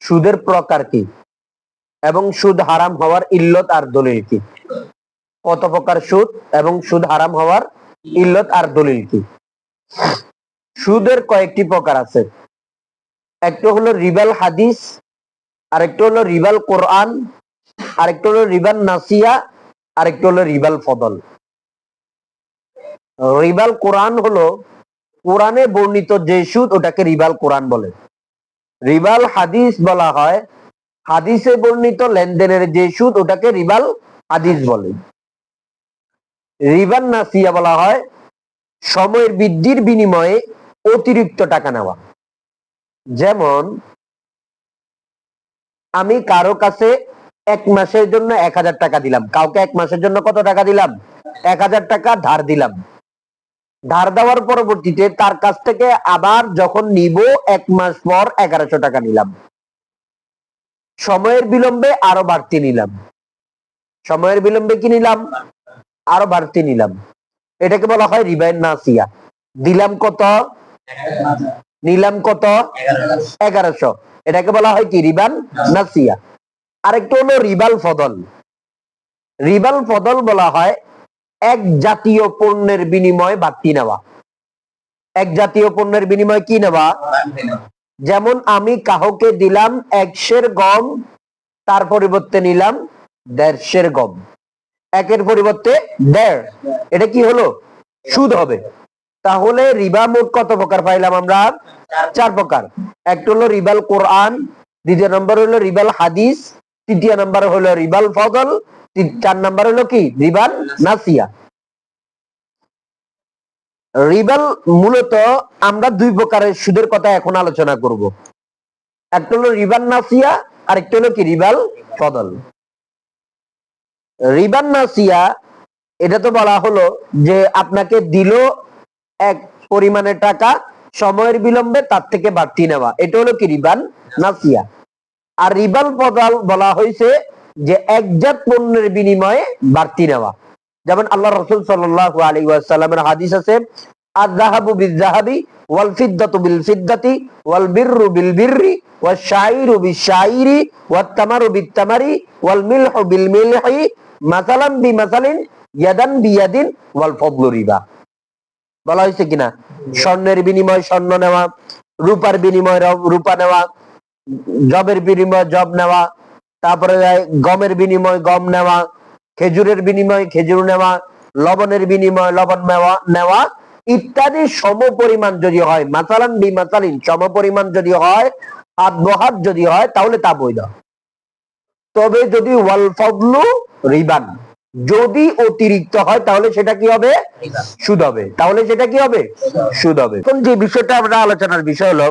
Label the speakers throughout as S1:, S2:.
S1: সুদের প্রকার কি এবং সুদ হারাম হওয়ার ইল্লত আর দলিল কি? কত প্রকার সুদ এবং সুদ হারাম হওয়ার ইল্লত আর দলিল কি? সুদের কয়েকটি প্রকার আছে। একটা হলো রিবাল হাদিস, আরেকটা হলো রিবাল কোরআন, আরেকটা হলো রিবাল নাসিয়া, আরেকটা হলো রিবাল ফদল। রিবাল কোরআন হলো কোরআনে বর্ণিত যে সুদ, ওটাকে রিবাল কোরআন বলে। রিবাল হাদিস বলা হয় হাদিসে বর্ণিত লেনদেনের যে সুদ, ওটাকে রিবাল হাদিস বলে। রিবাল নাসিয়া বলা হয় সময়ের বৃদ্ধির বিনিময়ে অতিরিক্ত টাকা নেওয়া। যেমন আমি কারো কাছে 1 মাসের জন্য 1000 টাকা দিলাম, কাউকে 1 মাসের জন্য কত টাকা দিলাম? 1000 টাকা ধার দিলাম। ধার দেওয়ার পরবর্তীতে তার কাছ থেকে আবার যখন নিব 1 মাস পর 1100 টাকা নিলাম। সময়ের বিলম্বে আরো বাড়তি নিলাম। সময়ের বিলম্বে কি নিলাম? আরো বাড়তি নিলাম। এটাকে বলা হয় রিবা নাসিয়া। দিলাম কত? নিলাম কত? 1100। এটাকে বলা হয় কি? রিবা নাসিয়া। আরেকটা হলো রিবাল ফদল। রিবাল ফদল বলা হয় এক জাতীয় পণ্যের বিনিময়ে বাড়তি নেওয়া। এক জাতীয় পণ্যের বিনিময়ে কি নেওয়া? যেমন আমি কাউকে দিলাম 1 সের গম, তার পরিবর্তে নিলাম 1.5 সের গম। 1 পরিবর্তে 1.5, এটা কি হলো? সুদ হবে। তাহলে রিবা মোট কত প্রকার পাইলাম আমরা? 4 প্রকার। একটা হলো রিবাল কোরআন, দ্বিতীয় নম্বর হলো রিবাল হাদিস, তৃতীয় নম্বর হলো রিবাল ফদল, 4 নম্বর হলো কি? রিবাল নাসিয়া। রিবাল মূলত আমরা 2 প্রকারের সুদের কথা এখন আলোচনা করব। একটা হলো রিবাল নাসিয়া, আর একটা হলো কি? রিবাল ফদল। রিবাল নাসিয়া এটা তো বলা হলো যে আপনাকে দিল এক পরিমাণের টাকা, সময়ের বিলম্বে তার থেকে বাড়তি নেওয়া, এটা হলো কি? রিবাল নাসিয়া। আর রিবাল ফদল বলা হয়েছে যে একজাত পণ্যের বিনিময়ে বাড়তি নেওয়া। যেমন আল্লাহ রাসূল সাল্লাল্লাহু আলাইহি ওয়াসাল্লামের হাদিস আছে, আয-যাহাবু বিয-যাহাবি ওয়াল ফিদ্দাতু বিল ফিদ্দাতি ওয়াল বিররু বিল বিররি ওয়াশ শাইরু বিশ শাইরি ওয়াত তামারু বিত তামারি ওয়াল মিলহু বিল মিলহি মাসালান বিমাসালিন ইয়াদান বিয়াদিন ওয়াল ফদলু রিবা। বলা হয়েছে কিনা? স্বর্ণের বিনিময়ে স্বর্ণ নেওয়া, রূপার বিনিময়ে রূপা নেওয়া, জবের বিনিময়ে জব নেওয়া, তারপরে গমের বিনিময়ে গম নেওয়া, খেজুরের বিনিময়ে খেজুর নেওয়া, লবণের বিনিময়ে লবণ নেওয়া ইত্যাদি সমপরিমাণ যদি হয়, মাসালান বিমাসালিন সমপরিমাণ যদি হয়, হাত বহাত যদি হয়, তাহলে তা বৈধ। তবে যদি ওয়াল ফদলু রিবান, যদি অতিরিক্ত হয় তাহলে সেটা কি হবে? সুদ হবে। তাহলে সেটা কি হবে? সুদ হবে। এখন যে বিষয়টা আমরা আলোচনার বিষয় হলো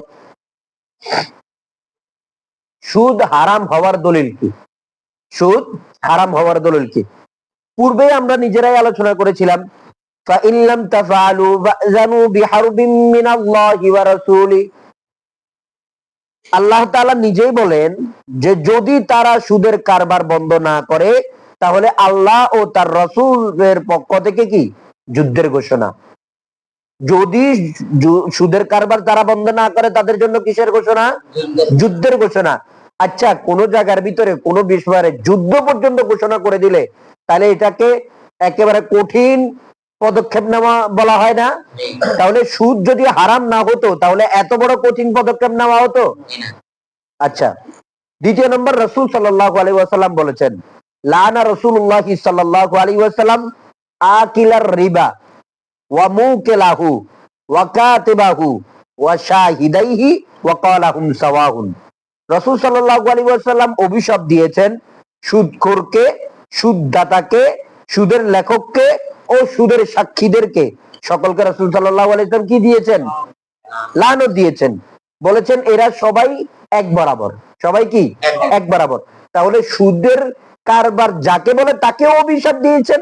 S1: সুদ হারাম হওয়ার দলিল কি? সুদ হারাম হওয়ার দলিল কি? পূর্বে আমরা নিজেরাই আলোচনা করেছিলাম, ফাইন লাম তাফআলু ফাযানু বিহারবিন মিনাল্লাহি ওয়া রাসূলি। আল্লাহ তাআলা নিজেই বলেন যে যদি তারা সুদের কারবার বন্ধ না করে তাহলে আল্লাহ ও তার রাসূলের পক্ষ থেকে কি? যুদ্ধের ঘোষণা। যদি সুদের কারবার তারা বন্ধ না করে তাদের জন্য কিসের ঘোষণা? যুদ্ধের ঘোষণা। আচ্ছা, কোন জায়গার ভিতরে কোন বিষয়ে যুদ্ধ পর্যন্ত ঘোষণা করে দিলে তাহলে এটাকে একেবারে কঠিন পদক্ষেপ নেওয়া বলা হয় না? তাহলে সুদ যদি হারাম না হতো তাহলে এত বড় কঠিন পদক্ষেপ নেওয়া হতো? আচ্ছা, দ্বিতীয় নম্বর, রাসূল সাল্লাল্লাহু আলাইহি ওয়াসাল্লাম বলেছেন, লানা রাসূলুল্লাহ সাল্লাল্লাহু আলাইহি ওয়াসাল্লাম আকিলার রিবা ওয়া মুকিলাহু ওয়া কাতিবাহু ওয়া শাহিদাইহি ওয়া ক্বালাহুম সাওয়াহুন। রাসূল সাল্লাল্লাহু আলাইহি ওয়াসাল্লাম অভিশাপ দিয়েছেন সুদখোরকে, সুদদাতাকে, সুদের লেখককে ও সুদের সাক্ষীদেরকে, সকলকে রাসূল সাল্লাল্লাহু আলাইহি ওয়াসাল্লাম কি দিয়েছেন? লানত দিয়েছেন। বলেছেন এরা সবাই এক বরাবর। সবাই কি? এক বরাবর। তাহলে সুদের কারবার যাকে বলে তাকেও অভিশাপ দিয়েছেন,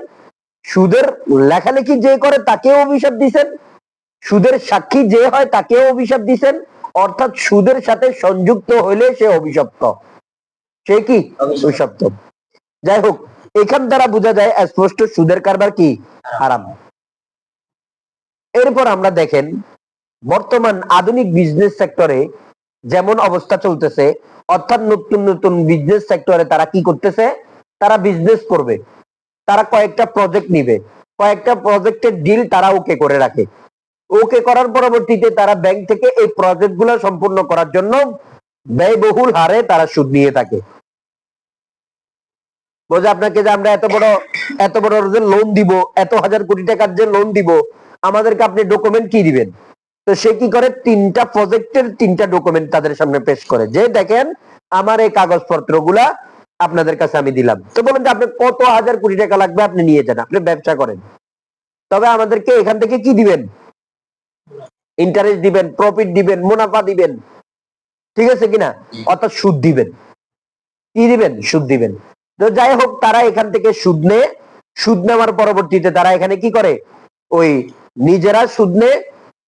S1: সুদের লেখালেখি যে করে তাকেও অভিশাপ দিয়েছেন, সুদের সাক্ষী যে হয় তাকেও অভিশাপ দিয়েছেন। অর্থাৎ সুদের সাথে সংযুক্ত হইলে সে অভিশপ্ত। সে কি? অভিশপ্ত। যাই হোক, এখান দ্বারা বোঝা যায় স্পষ্ট সুদের কারবার কি? হারাম। এরপর আমরা দেখেন বর্তমান আধুনিক বিজনেস সেক্টরে যেমন অবস্থা চলতেছে, অর্থাৎ নতুন নতুন বিজনেস সেক্টরে তারা কি করতেছে, তারা বিজনেস করবে, তারা কয়েকটা প্রজেক্ট নিবে, কয়েকটা প্রজেক্টের ডিল তারা ওকে করে রাখে, ওকে করার পরবর্তীতে তারা ব্যাংক থেকে এই প্রজেক্ট গুলো সম্পূর্ণ করার জন্য ব্যয়বহুল হারে তারা সুদ নিয়ে থাকে। বোঝা আপনাকে যে আমরা এত বড় যে লোন দিব, এত হাজার কোটি টাকার যে লোন দিব, আমাদেরকে আপনি ডকুমেন্ট কি দিবেন? তো সে কি করে, তিনটা প্রজেক্টের তিনটা ডকুমেন্ট তাদের সামনে পেশ করে, যে দেখেন আমার এই কাগজপত্র গুলা আপনাদের কাছে আমি দিলাম। তো বলেন যে আপনি কত হাজার কোটি টাকা লাগবে, আপনি নিয়ে যান, আপনি ব্যবসা করেন, তবে আমাদেরকে এখান থেকে কি দিবেন? ইন্টারেস্ট দিবেন, প্রফিট দিবেন, মুনাফা দিবেন, ঠিক আছে কিনা? অর্থাৎ সুদ দিবেন। কি দিবেন? সুদ দিবেন। তো যাই হোক, তারা এখান থেকে সুদ নেয়, সুদ নেওয়ার পরবর্তীতে তারা এখানে কি করে, ওই নিজেরা সুদ নেয়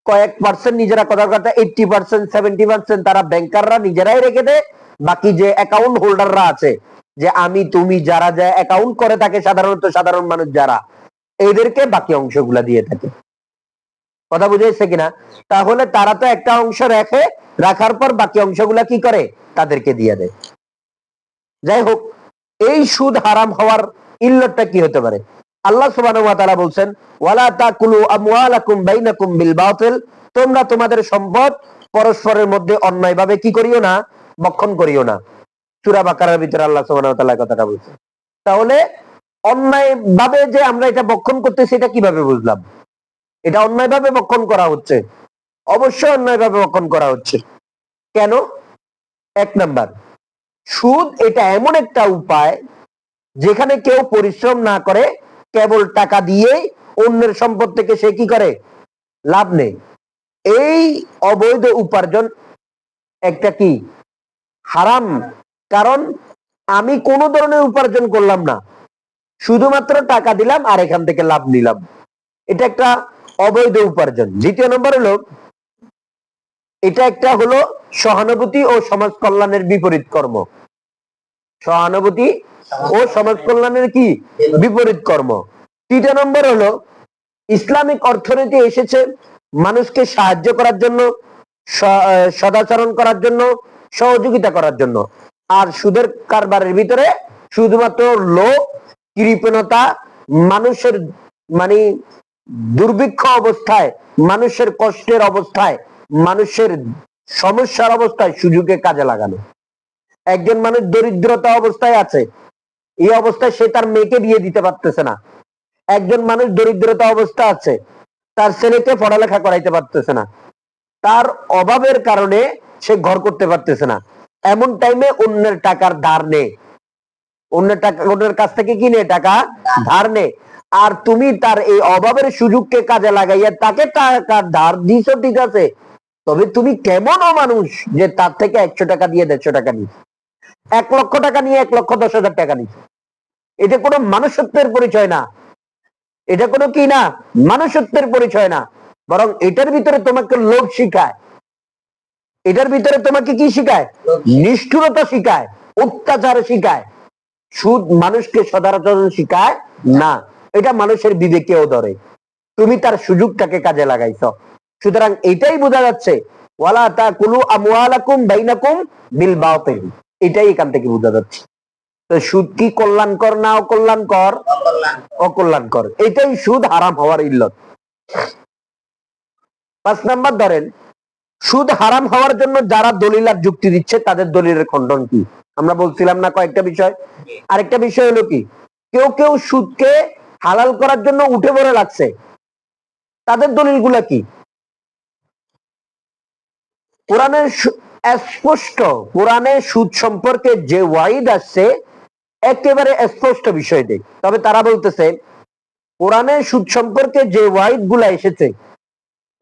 S1: কয়েক পার্সেন্ট, নিজেরা কথা কথা 80%, 70% তারা ব্যাংকাররা নিজেরাই রেখে দেয়, বাকি যে অ্যাকাউন্ট হোল্ডাররা আছে, যে আমি তুমি যারা যা অ্যাকাউন্ট করে থাকে, সাধারণত সাধারণ মানুষ যারা, এদেরকে বাকি অংশগুলা দিয়ে থাকে। কথা বুঝেছে কিনা? তাহলে তারা তো একটা অংশ রাখে, রাখার পর বাকি অংশগুলা কি করে, তাদেরকে দিয়ে দেয়। যাই হোক, এই সুদ হারাম হওয়ার ইল্লতটা কি হতে পারে? আল্লাহ সুবহানাহু ওয়া তাআলা বলছেন, ওয়ালা তাকুলু আমওয়ালাকুম বাইনাকুম বিল বাতিল, তোমরা তোমাদের সম্পদ পরস্পরের মধ্যে অন্যায়ভাবে কি করিও না, বক্ষণ করিও না। সূরা বাকারার ভিতরে আল্লাহ সুবহানাহু ওয়া তাআলা কথাটা বলছেন। তাহলে অন্যায়ভাবে যে আমরা এটা বক্ষণ করতেছি, এটা কিভাবে বুঝলাম? এটা অন্যায়ভাবে বক্ষণ করা হচ্ছে, অবশ্যই অন্যায়ভাবে বক্ষণ করা হচ্ছে। কেন? এক নাম্বার, সুদ এটা এমন একটা উপায় যেখানে কেউ পরিশ্রম না করে, কেবল টাকা দিয়ে অন্যের সম্পদ থেকে সে কি করে, লাভ নেই। এই অবৈধ উপার্জন একটা কি, হারাম। কারণ আমি কোন ধরনের উপার্জন করলাম না, শুধুমাত্র টাকা দিলাম আর এখান থেকে লাভ নিলাম, এটা একটা অবৈধ উপার্জন। দ্বিতীয় নম্বর হলো, এটা একটা হলো সহানুভূতি ও সমাজ কল্যাণের বিপরীত কর্ম। সহানুভূতি ও সমাজ কল্যাণের কি, বিপরীত কর্ম। তৃতীয় নম্বর হলো, ইসলামিক অর্থনীতি এসেছে মানুষকে সাহায্য করার জন্য, সদাচরণ করার জন্য, সহযোগিতা করার জন্য। আর সুদের কারবারের ভিতরে শুধুমাত্র লোভ, কৃপণতা, মানুষের মানে দুর্ভিক্ষ অবস্থায়, মানুষের কষ্টের অবস্থায়, মানুষের সমস্যার অবস্থায় সুযোগে কাজে লাগানো। একজন মানুষ দরিদ্রতা অবস্থায় আছে, এই অবস্থায় সে তার মেয়েকে বিয়ে দিতে পারতেছে না। একজন মানুষ দরিদ্রতা অবস্থা আছে, তার ছেলেকে পড়ালেখা করাইতে পারতেছে না, তার অভাবের কারণে সে ঘর করতে পারতেছে না। এমন টাইমে অন্যের টাকার ধার নেই, অন্যের কাছ থেকে কিনে টাকা ধার নেই, আর তুমি তার এই অভাবের সুযোগকে কাজে লাগাইয়া তাকে টাকা ধার দিছো, ঠিক আছে, তবে তুমি কেমন মানুষ যে তার থেকে 100 টাকা দিয়ে 150 টাকা নিচ্ছ, 1 লক্ষ টাকা নিয়ে 1,10,000 টাকা নিচ্ছ। এটা কোনো মানুষত্বের পরিচয় না, এটা কোনো কি না, মানুষত্বের পরিচয় না, বরং এটার ভিতরে তোমাকে লোভ শিখায়, এটার ভিতরে তোমাকে কি শিখায়, নিষ্ঠুরতা শিখায়, অত্যাচার শিখায়। সুদ মানুষকে সদাচরণ শিখায় না, এটা মানুষের বিবেকেও ধরে, তুমি তার সুযোগটাকে কাজে লাগাইছ। সুতরাং এটাই বোঝা যাচ্ছে, ওয়ালা তাকুলু আমওয়ালাকুম বাইনাকুম বিল বাতিল, এটাই এখান থেকে বোঝা যাচ্ছে। তো সুদ কি কল্যাণকর না অকল্যাণকর? অকল্যাণকর। এটাই সুদ হারাম হওয়ার ইল্লত। 5 নাম্বার ধরেন, সুদ হারাম হওয়ার জন্য যারা দলিল আর যুক্তি দিচ্ছে তাদের দলিলের খণ্ডন কি? আমরা বলছিলাম না কয়েকটা বিষয়। আরেকটা বিষয় হলো কি, কেউ কেউ সুদকে হালাল করার জন্য উঠে পড়ে লাগছে, তাদের দলিলগুলা কি? কোরআনের স্পষ্ট, কোরআনে সুদ সম্পর্কে যে ওয়াইদ আসছে একেবারে স্পষ্ট বিষয় দেয়। তবে তারা বলতেছে কোরআনে সুদ সম্পর্কে যে ওয়াইদ গুলা এসেছে,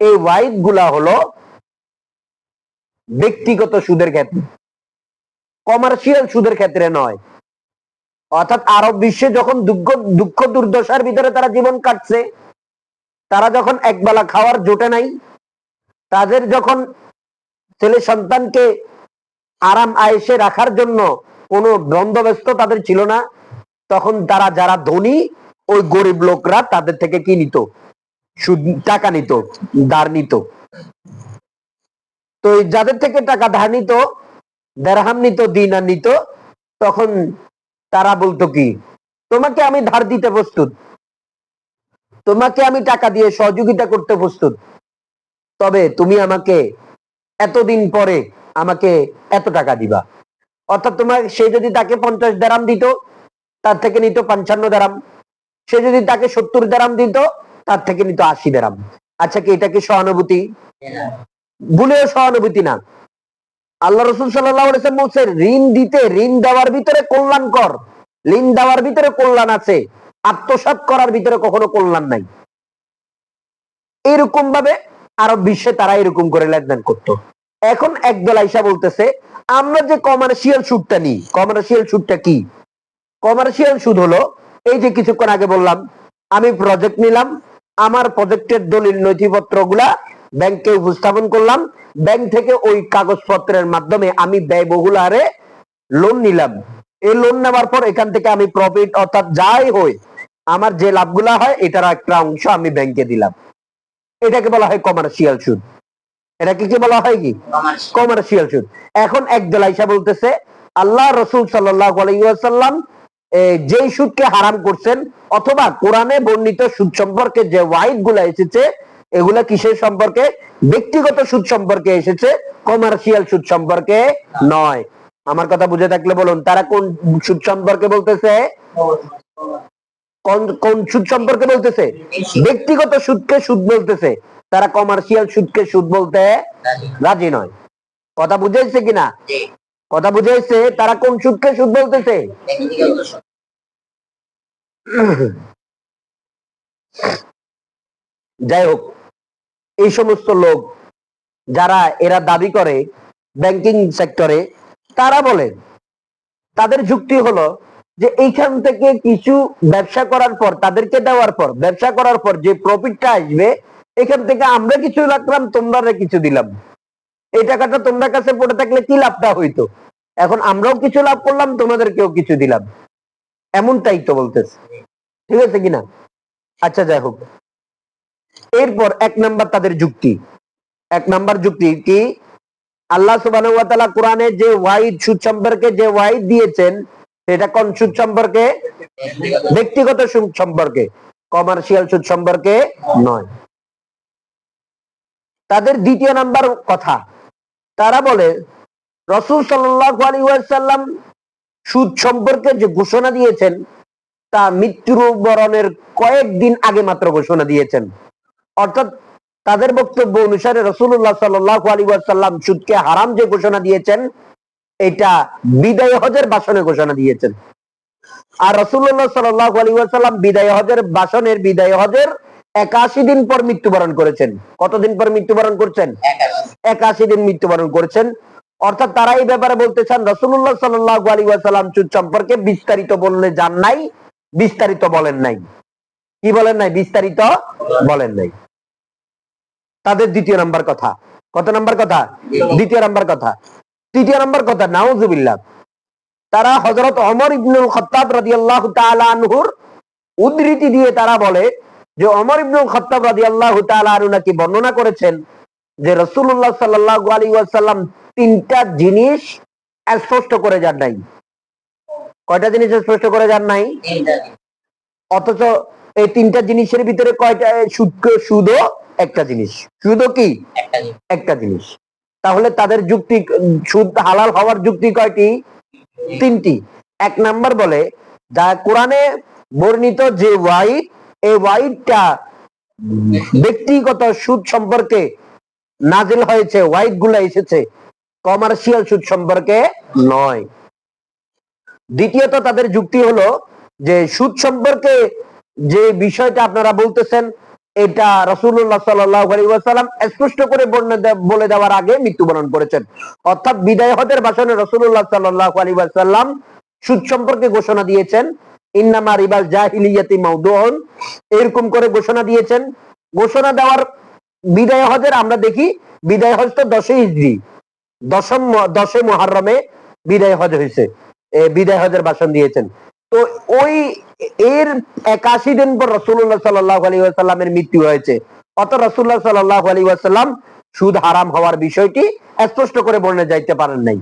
S1: এই ওয়াইদ গুলা হলো ব্যক্তিগত সুদের ক্ষেত্রে, কমার্শিয়াল সুদের ক্ষেত্রে নয়। অর্থাৎ আরব বিশ্বে যখন দুঃখ দুর্দশার ভিতরে তারা জীবন কাটছে, তারা যখন একবেলা খাওয়ার জোটে নাই, তাদের যখন ছেলে সন্তানকে আরাম আয়েশে রাখার জন্য কোনো বন্দোবস্ত তাদের ছিল না, তখন তারা যারা ধনী, ওই গরিব লোকরা তাদের থেকে কি নিত, সুদ টাকা নিত, ধার নিত। তো যাদের থেকে টাকা ধার নিত, দেরহাম নিত, দিনার নিত, তখন তারা বলতো কি, তোমাকে আমি ধার দিতে প্রস্তুত, তোমাকে আমি টাকা দিয়ে সহযোগিতা করতে প্রস্তুত, তবে তুমি আমাকে এতদিন পরে আমাকে এত টাকা দিবা। অর্থাৎ তোমার, সে যদি তাকে 50 দেরাম দিত, তার থেকে নিত 55 দেরাম। সে যদি তাকে 70 দেরাম দিত, তার থেকে নিত 80 দেরাম। আচ্ছা, কি এটা কি সহানুভূতি? ভুলেও সহানুভূতি না। আল্লাহ রসুল সাল্লাল্লাহু আলাইহি ওয়াসাল্লাম বলছেন, ঋণ দিতে, ঋণ দেওয়ার ভিতরে কল্যাণকর, ঋণ দেওয়ার ভিতরে কল্যাণ আছে, আত্মসাৎ করার ভিতরে কখনো কল্যাণ নাই। এরকম ভাবে আরব বিশ্বে তারা এরকম করে লেনদেন করত। এখন একদল আইসা বলতেছে, আমরা যে কমার্শিয়াল সুদটা নিই, কমার্শিয়াল সুদটা কি? কমার্শিয়াল সুদ হলো এই যে কিছুক্ষণ আগে বললাম, আমি প্রজেক্ট নিলাম, আমার প্রজেক্টের দলিল নথিপত্র গুলা ব্যাংকে উপস্থাপন করলাম, ব্যাংক থেকে ওই কাগজপত্রের মাধ্যমে আমি ব্যয়বহুল হারে লোন নিলাম। এই লোন নেওয়ার পর এখান থেকে আমি প্রফিট, অর্থাৎ যাই হয় আমার যে লাভগুলা হয় এটার একটা অংশ আমি ব্যাংকে দিলাম। এটাকে বলা হয় কমার্শিয়াল সুদ। এটাকে কি বলা হয়? কি কমার্শিয়াল সুদ। এখন একদল আইসা বলতেছে, আল্লাহ রসুল সাল্লাল্লাহু আলাইহি ওয়াসাল্লাম যেই সুদকে হারাম করছেন, অথবা কোরআনে বর্ণিত সুদ সম্পর্কে যে ওয়াইড গুলা এসেছে, এগুলা কিসের সম্পর্কে? ব্যক্তিগত সুদ সম্পর্কে এসেছে, কমার্শিয়াল সুদ সম্পর্কে নয়। আমার কথা বুঝে থাকলে বলুন, তারা কোন সুদ সম্পর্কে বলতেছে? কোন সুদ সম্পর্কে বলতেছে? ব্যক্তিগত সুদকে সুদ বলতেছে, তারা কমার্শিয়াল সুদকে সুদ বলতে রাজি নয়। কথা বুঝাইছে কিনা? কথা বুঝাইছে। তারা কোন সুদকে সুদ বলতেছে? যাই হোক, এই সমস্ত লোক যারা এরা দাবি করে ব্যাংকিং সেক্টরে, তারা বলে, তাদের যুক্তি হলো যে এইখান থেকে কিছু ব্যবসা করার পর, তাদেরকে দেওয়ার পর, ব্যবসা করার পর যে প্রফিটটা আসবে, এখান থেকে আমরা কিছু রাখলাম, তোমরা কিছু দিলাম। এই টাকাটা তোমরা কাছে পড়ে থাকলে কি লাভটা হইতো? এখন আমরাও কিছু লাভ করলাম, তোমাদেরকেও কিছু দিলাম, এমনটাই তো বলতেছে। ঠিক আছে কিনা? আচ্ছা, যাই হোক, এরপর এক নাম্বার তাদের যুক্তি, এক নাম্বার যুক্তি কি, আল্লাহ সুবহানাহু ওয়া তাআলা কোরআনে যে ওয়াইড সুদ সম্পর্কে যে ওয়াইড দিয়েছেন, সেটা কোন সুদ সম্পর্কে? ব্যক্তিগত সুদ সম্পর্কে, কমার্শিয়াল সুদ সম্পর্কে নয়। তাদের দ্বিতীয় নাম্বার কথা, তারা বলে রাসূল সাল্লাল্লাহু আলাইহি ওয়াসাল্লাম সুদ সম্পর্কে যে ঘোষণা দিয়েছেন, তা মৃত্যুবরণের কয়েকদিন আগে মাত্র ঘোষণা দিয়েছেন। অর্থাৎ তাদের বক্তব্য অনুসারে রাসূলুল্লাহ সাল্লাল্লাহু আলাইহি ওয়াসাল্লাম সুদকে হারাম যে ঘোষণা দিয়েছেন, এটা বিদায় হজের ভাষণে ঘোষণা দিয়েছেন। আর রাসূলুল্লাহ সাল্লাল্লাহু আলাইহি ওয়াসাল্লাম বিদায় হজের ভাষণের, বিদায় হজের 81 দিন পর মৃত্যুবরণ করেছেন। কতদিন পর মৃত্যুবরণ করছেন? 81 দিন মৃত্যুবরণ করেছেন। অর্থাৎ তারা এই ব্যাপারে বলতে চান, রাসূলুল্লাহ সাল্লাল্লাহু আলাইহি ওয়াসাল্লাম সুদ সম্পর্কে বিস্তারিত বললে যান নাই, বিস্তারিত বলেন নাই। কি বলেন নাই? বিস্তারিত বলেন নাই। তাদের দ্বিতীয় নাম্বার কথা। কত নাম্বার কথা? দ্বিতীয় নাম্বার কথা। তৃতীয় নাম্বার কথা, নাউজুবিল্লাহ, তারা হযরত ওমর ইবনুল খাত্তাব রাদিয়াল্লাহু তাআলা আনহুর উদ্ধৃতি দিয়ে তারা বলে যে ওমর ইবনুল খাত্তাব রাদিয়াল্লাহু তাআলা আনহু নাকি বর্ণনা করেছেন যে রাসূলুল্লাহ সাল্লাল্লাহু আলাইহি ওয়াসাল্লাম তিনটা জিনিস স্পষ্ট করে যান নাই। কয়টা জিনিস স্পষ্ট করে যান নাই? অথচ এই তিনটা জিনিসের ভিতরে কয়টা? সুদও একটা জিনিস। সুদও কি? একটা জিনিস। তাহলে তাদের যুক্তি, সুদ হালাল হওয়ার যুক্তি কয়টি? তিনটি। এক নাম্বার বলে, যা কোরআনে বর্ণিত যে ওয়াইড, এই ওয়াইডটা ব্যক্তিগত সুদ সম্পর্কে নাজিল হয়েছে, ওয়াইড গুলা এসেছে, কমার্শিয়াল সুদ সম্পর্কে নয়। দ্বিতীয়ত তাদের যুক্তি হলো যে সুদ সম্পর্কে যে বিষয়টা আপনারা বলতেছেন, এটা রাসূলুল্লাহ সাল্লাল্লাহু আলাইহি ওয়াসাল্লাম স্পষ্ট করে বলে দেওয়ার আগে মৃত্যুবরণ করেছেন। অর্থাৎ বিদায় হজের ভাষণে রাসূলুল্লাহ সাল্লাল্লাহু আলাইহি ওয়াসাল্লাম সুদ সম্পর্কে ঘোষণা দিয়েছেন, ইন্নামা রিবাল জাহিলিয়াতি মাউদুন, এরকম করে ঘোষণা দিয়েছেন। ঘোষণা দেওয়ার বিদায় হজের আমরা দেখি, বিদায় হজ তো 10 হিজরি, 10 মুহররমে বিদায় হজ হয়েছে, বিদায় হজের ভাষণ দিয়েছেন। তো ওই এর 81 দিন পর রাসূলুল্লাহ সাল্লাল্লাহু আলাইহি ওয়াসাল্লামের মৃত্যু হয়েছে। অত রাসূলুল্লাহ সাল্লাল্লাহু আলাইহি ওয়াসাল্লাম সুদ হারাম হওয়ার বিষয়টি স্পষ্ট করে বর্ণনা যাইতে পারেন নাই।